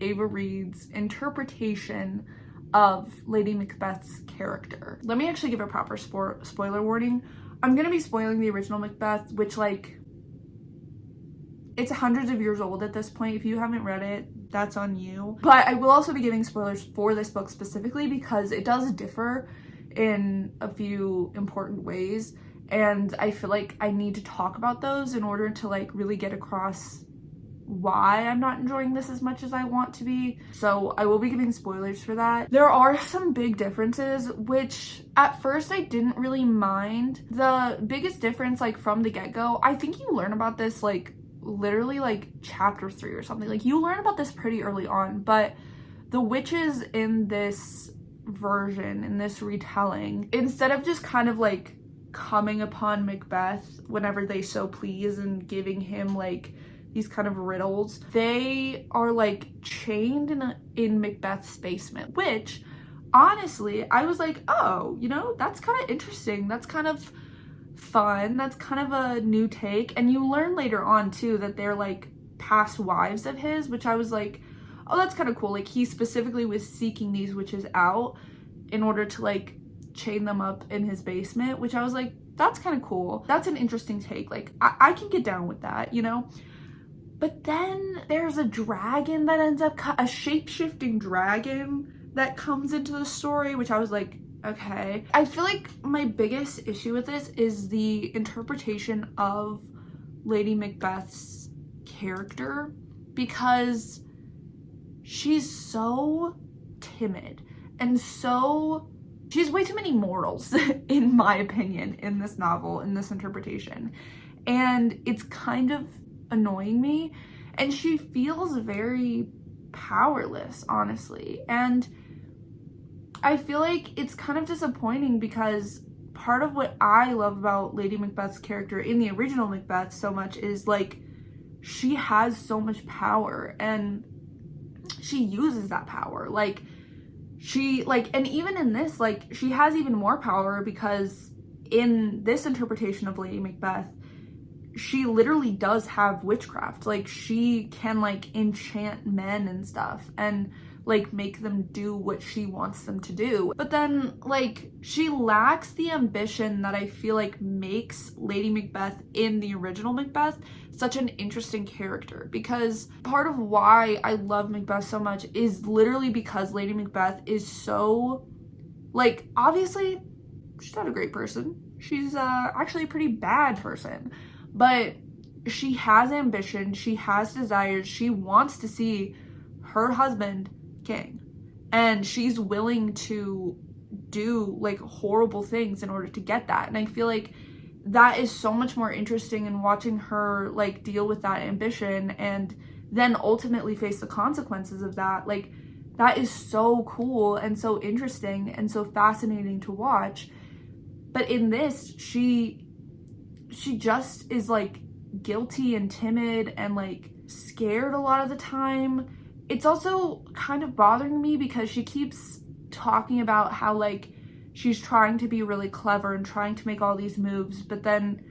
Ava Reed's interpretation of Lady Macbeth's character. Let me actually give a proper spoiler warning. I'm gonna be spoiling the original Macbeth, which, like, it's hundreds of years old at this point. If you haven't read it, that's on you. But I will also be giving spoilers for this book specifically because it does differ in a few important ways, and I feel like I need to talk about those in order to like really get across why I'm not enjoying this as much as I want to be. So I will be giving spoilers for that. There are some big differences, which at first I didn't really mind. The biggest difference, like from the get-go, I think you learn about this like literally like chapter 3 or something. Like you learn about this pretty early on, but the witches in this version, in this retelling, instead of just kind of like coming upon Macbeth whenever they so please and giving him like these kind of riddles, they are like chained in Macbeth's basement, which honestly I was like, oh, you know, that's kind of interesting, that's kind of fun, that's kind of a new take. And you learn later on too that they're like past wives of his, which I was like, oh, that's kind of cool. Like he specifically was seeking these witches out in order to like chain them up in his basement, which I was like, that's kind of cool, that's an interesting take. Like I can get down with that, you know. But then there's a dragon that ends up, a shape-shifting dragon that comes into the story, which I was like, okay. I feel like my biggest issue with this is the interpretation of Lady Macbeth's character, because she's so timid and she has way too many morals, in my opinion, in this novel, in this interpretation. And it's kind of annoying me, and she feels very powerless, honestly. And I feel like it's kind of disappointing, because part of what I love about Lady Macbeth's character in the original Macbeth so much is like she has so much power and she uses that power. Like she like, and even in this, like she has even more power, because in this interpretation of Lady Macbeth, she literally does have witchcraft. Like she can like enchant men and stuff and like make them do what she wants them to do. But then like she lacks the ambition that I feel like makes Lady Macbeth in the original Macbeth such an interesting character, because part of why I love Macbeth so much is literally because Lady Macbeth is so, like, obviously she's not a great person, she's actually a pretty bad person, but she has ambition, she has desires, she wants to see her husband king, and she's willing to do like horrible things in order to get that. And I feel like that is so much more interesting in watching her like deal with that ambition and then ultimately face the consequences of that. Like that is so cool and so interesting and so fascinating to watch. But in this, she just is like guilty and timid and like scared a lot of the time. It's also kind of bothering me because she keeps talking about how like she's trying to be really clever and trying to make all these moves, but then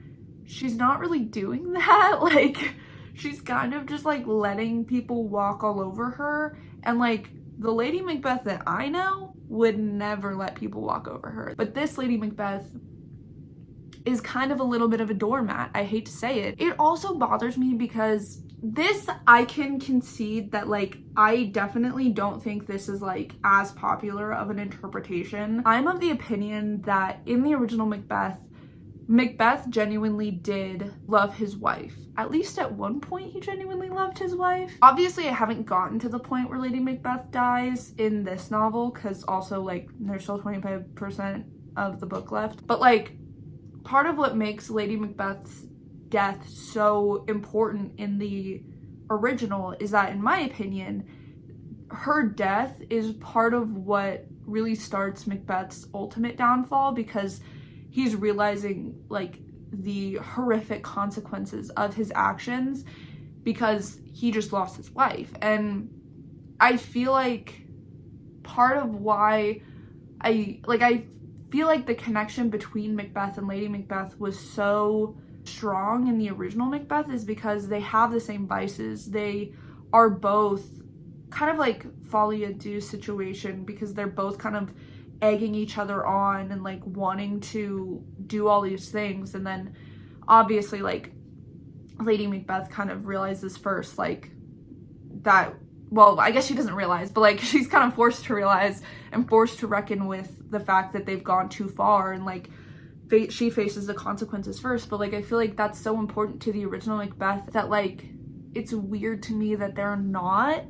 she's not really doing that. Like she's kind of just like letting people walk all over her, and like the Lady Macbeth that I know would never let people walk over her. But this Lady Macbeth is kind of a little bit of a doormat. I hate to say it. It also bothers me because this, I can concede that like I definitely don't think this is like as popular of an interpretation. I'm of the opinion that in the original Macbeth, Macbeth genuinely did love his wife. At least at one point he genuinely loved his wife. Obviously I haven't gotten to the point where Lady Macbeth dies in this novel, because also like there's still 25% of the book left. But like part of what makes Lady Macbeth's death so important in the original is that, in my opinion, her death is part of what really starts Macbeth's ultimate downfall, because he's realizing like the horrific consequences of his actions because he just lost his wife. And I feel like part of why I feel like the connection between Macbeth and Lady Macbeth was so strong in the original Macbeth is because they have the same vices. They are both kind of like folie à deux situation, because they're both kind of egging each other on and like wanting to do all these things. And then obviously like Lady Macbeth kind of realizes first like that, well, I guess she doesn't realize, but like she's kind of forced to realize and forced to reckon with the fact that they've gone too far, and like she faces the consequences first. But like I feel like that's so important to the original Macbeth that like it's weird to me that they're not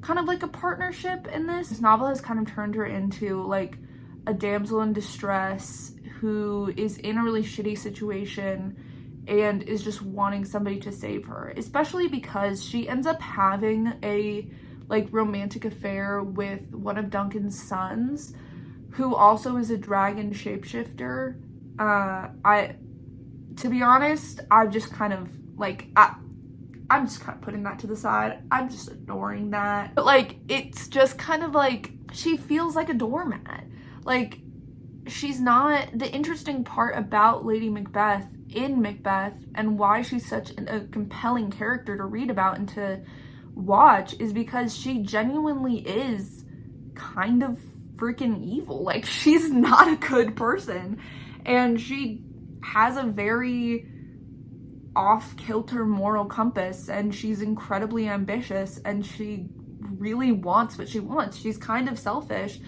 kind of like a partnership in this. This novel has kind of turned her into like a damsel in distress who is in a really shitty situation and is just wanting somebody to save her, especially because she ends up having a like romantic affair with one of Duncan's sons, who also is a dragon shapeshifter. To be honest, I've just kind of like, I'm just kind of putting that to the side. I'm just adoring that. But like, it's just kind of like, she feels like a doormat. Like, she's not, the interesting part about Lady Macbeth in Macbeth and why she's such a compelling character to read about and to watch is because she genuinely is kind of freaking evil. Like, she's not a good person, and she has a very off-kilter moral compass, and she's incredibly ambitious, and she really wants what she wants. She's kind of selfish,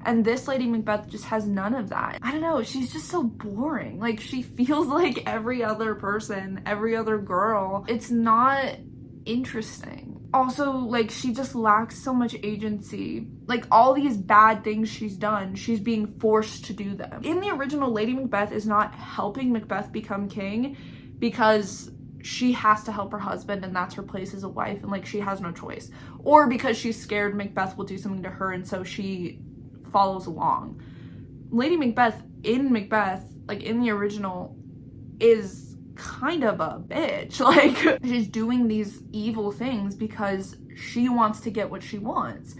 and this Lady Macbeth just has none of that. I don't know, she's just so boring. Like, she feels like every other person, every other girl. It's not interesting. Also, like, she just lacks so much agency. Like, all these bad things she's done, she's being forced to do them. In the original, Lady Macbeth is not helping Macbeth become king because she has to help her husband and that's her place as a wife, and like, she has no choice. Or because she's scared Macbeth will do something to her and so she follows along. Lady Macbeth, like in the original, is kind of a bitch. Like, she's doing these evil things because she wants to get what she wants,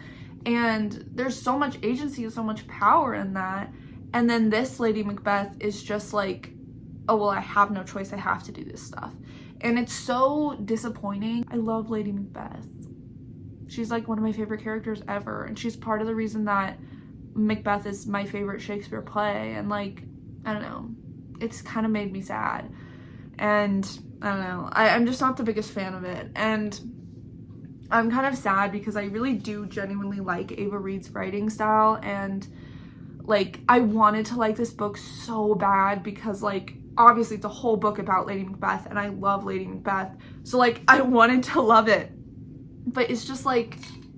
and there's so much agency and so much power in that. And then this Lady Macbeth is just like, oh well, I have no choice, I have to do this stuff, and it's so disappointing. I love Lady Macbeth. She's like one of my favorite characters ever, and she's part of the reason that Macbeth is my favorite Shakespeare play. And like, I don't know, it's kind of made me sad. And I don't know, I'm just not the biggest fan of it. And I'm kind of sad because I really do genuinely like Ava Reed's writing style. And like, I wanted to like this book so bad because like, obviously it's a whole book about Lady Macbeth and I love Lady Macbeth. So like, I wanted to love it. But it's just like,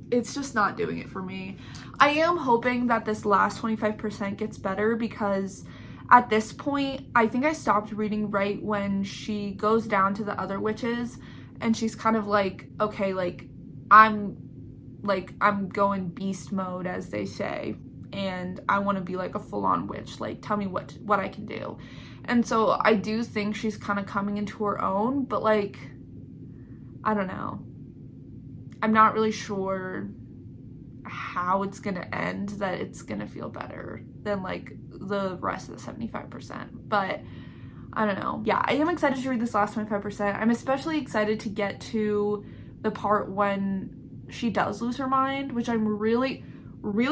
it's just not doing it for me. I am hoping that this last 25% gets better because at this point, I think I stopped reading right when she goes down to the other witches and she's kind of like, okay, like I'm going beast mode, as they say, and I want to be like a full-on witch. Like, tell me what I can do. And so I do think she's kind of coming into her own, but like, I don't know. I'm not really sure how it's gonna end, that it's gonna feel better than like the rest of the 75%, but I don't know. Yeah, I am excited to read this last 25%. I'm especially excited to get to the part when she does lose her mind, which I'm really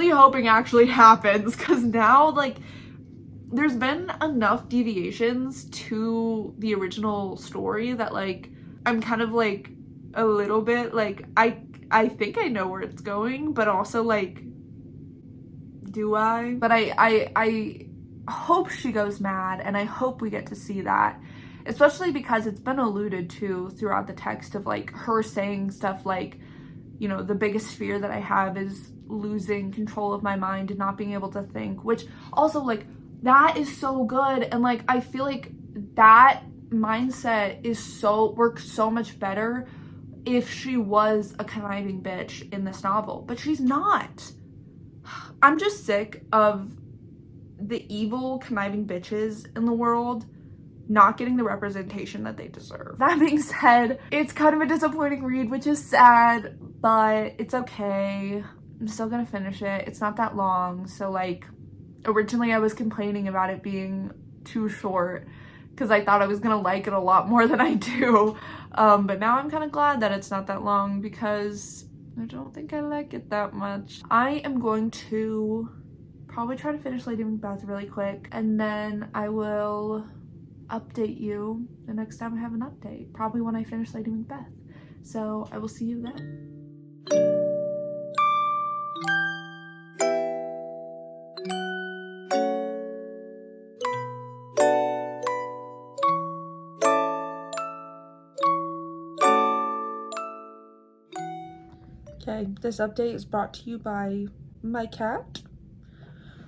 hoping actually happens, because now like there's been enough deviations to the original story that like I'm kind of like a little bit like I think I know where it's going, but also like, do I? But I hope she goes mad, and I hope we get to see that, especially because it's been alluded to throughout the text of like her saying stuff like, you know, the biggest fear that I have is losing control of my mind and not being able to think, which also like that is so good. And like, I feel like that mindset works so much better if she was a conniving bitch in this novel, but she's not. I'm just sick of the evil conniving bitches in the world not getting the representation that they deserve. That being said, it's kind of a disappointing read, which is sad, but it's okay. I'm still gonna finish it. It's not that long, so like, originally I was complaining about it being too short because I thought I was gonna like it a lot more than I do. But now I'm kind of glad that it's not that long because I don't think I like it that much. I am going to probably try to finish Lady Macbeth really quick, and then I will update you the next time I have an update, probably when I finish Lady Macbeth. So I will see you then. Okay, this update is brought to you by my cat,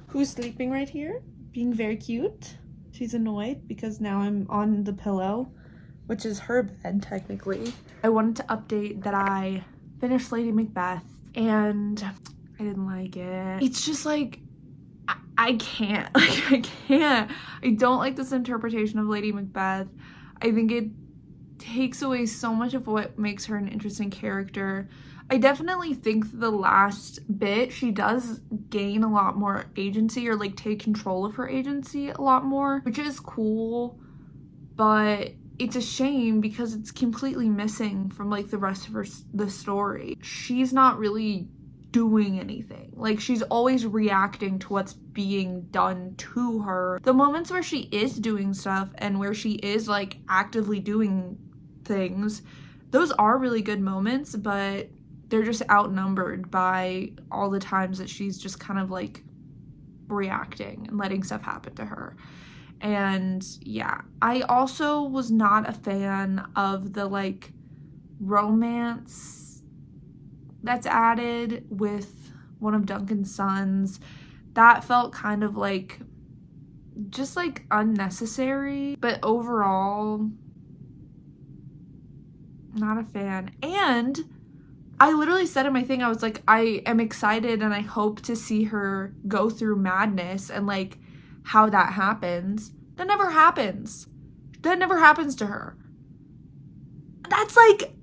who's sleeping right here, being very cute. She's annoyed because now I'm on the pillow, which is her bed technically. I wanted to update that I finished Lady Macbeth and I didn't like it. It's just like, I can't. I don't like this interpretation of Lady Macbeth. I think it takes away so much of what makes her an interesting character. I definitely think the last bit she does gain a lot more agency, or like take control of her agency a lot more, which is cool, but it's a shame because it's completely missing from like the rest of the story. She's not really doing anything. Like, she's always reacting to what's being done to her. The moments where she is doing stuff and where she is like actively doing things, those are really good moments, but they're just outnumbered by all the times that she's just kind of like reacting and letting stuff happen to her. And yeah, I also was not a fan of the like romance that's added with one of Duncan's sons. That felt kind of like just like unnecessary, but overall not a fan. And I literally said in my thing, I was like, I am excited and I hope to see her go through madness and like how that happens. That never happens. That never happens to her. That's like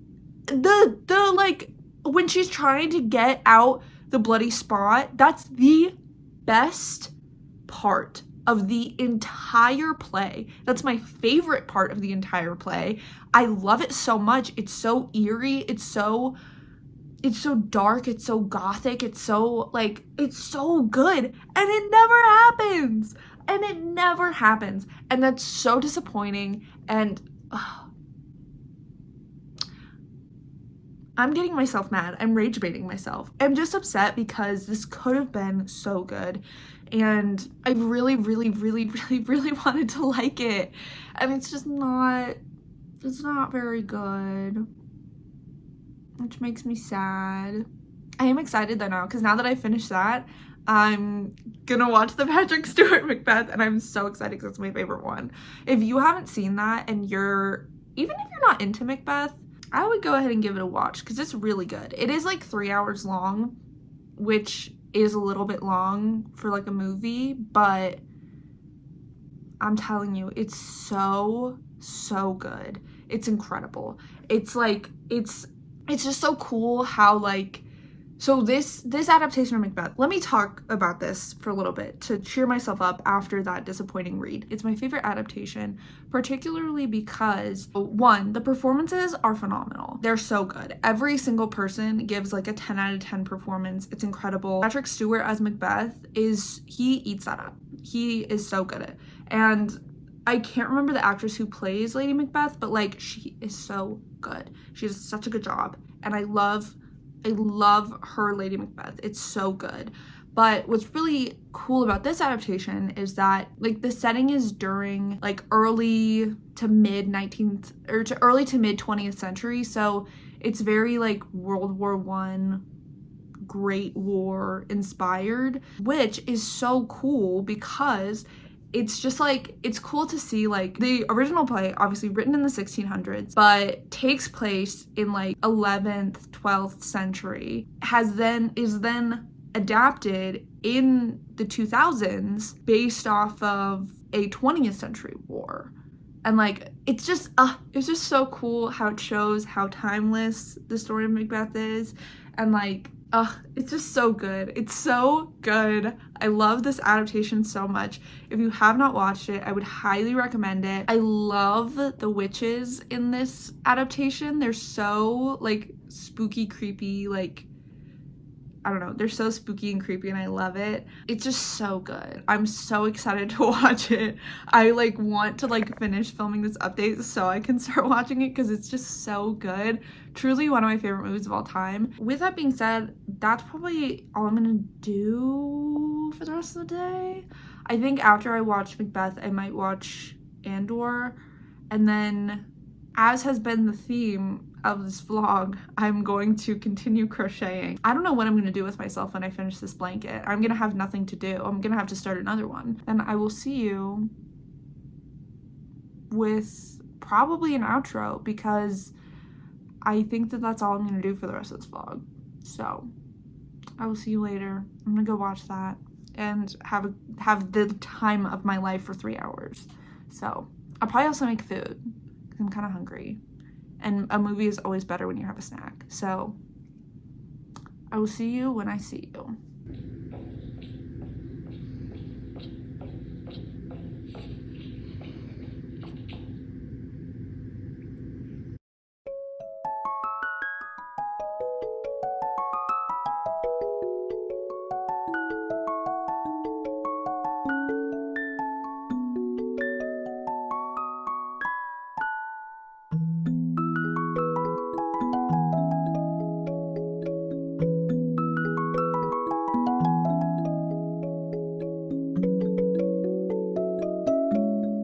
the like when she's trying to get out the bloody spot, that's the best part of the entire play. That's my favorite part of the entire play. I love it so much. It's so eerie. It's so dark. It's so gothic. It's so like, it's so good. And it never happens. And it never happens. And that's so disappointing. And I'm getting myself mad. I'm rage baiting myself. I'm just upset because this could have been so good. And I really wanted to like it. And it's just not, it's not very good, which makes me sad. I am excited though now, because now that I finished that, I'm gonna watch the Patrick Stewart Macbeth, and I'm so excited because it's my favorite one. If you haven't seen that and even if you're not into Macbeth, I would go ahead and give it a watch because it's really good. It is like 3 hours long, which is a little bit long for like a movie, but I'm telling you, it's so good. It's incredible. It's like, it's just so cool how like, so this adaptation of Macbeth, let me talk about this for a little bit to cheer myself up after that disappointing read. It's my favorite adaptation, particularly because, one, the performances are phenomenal. They're so good. Every single person gives like a 10 out of 10 performance. It's incredible. Patrick Stewart as Macbeth he eats that up. He is so good at it. And I can't remember the actress who plays Lady Macbeth, but like, she is so good. She does such a good job. And I love her Lady Macbeth. It's so good. But what's really cool about this adaptation is that like the setting is during like early to mid 19th or to early to mid 20th century. So it's very like World War I, Great War inspired, which is so cool because it's just like, it's cool to see like the original play, obviously written in the 1600s, but takes place in like 11th, 12th century, is then adapted in the 2000s based off of a 20th century war. And like, it's just so cool how it shows how timeless the story of Macbeth is. And like, it's just so good. It's so good. I love this adaptation so much. If you have not watched it, I would highly recommend it. I love the witches in this adaptation. They're so like spooky, creepy, like, I don't know, they're so spooky and creepy and I love it. It's just so good. I'm so excited to watch it. I like want to like finish filming this update so I can start watching it because it's just so good. Truly one of my favorite movies of all time. With that being said, that's probably all I'm gonna do for the rest of the day. I think after I watch Macbeth, I might watch Andor, and then, as has been the theme, of this vlog, I'm going to continue crocheting. I don't know what I'm gonna do with myself when I finish this blanket. I'm gonna have nothing to do. I'm gonna have to start another one. And I will see you with probably an outro, because I think that that's all I'm gonna do for the rest of this vlog. So I will see you later. I'm gonna go watch that and have the time of my life for 3 hours. So I'll probably also make food because I'm kind of hungry, and a movie is always better when you have a snack. So I will see you when I see you.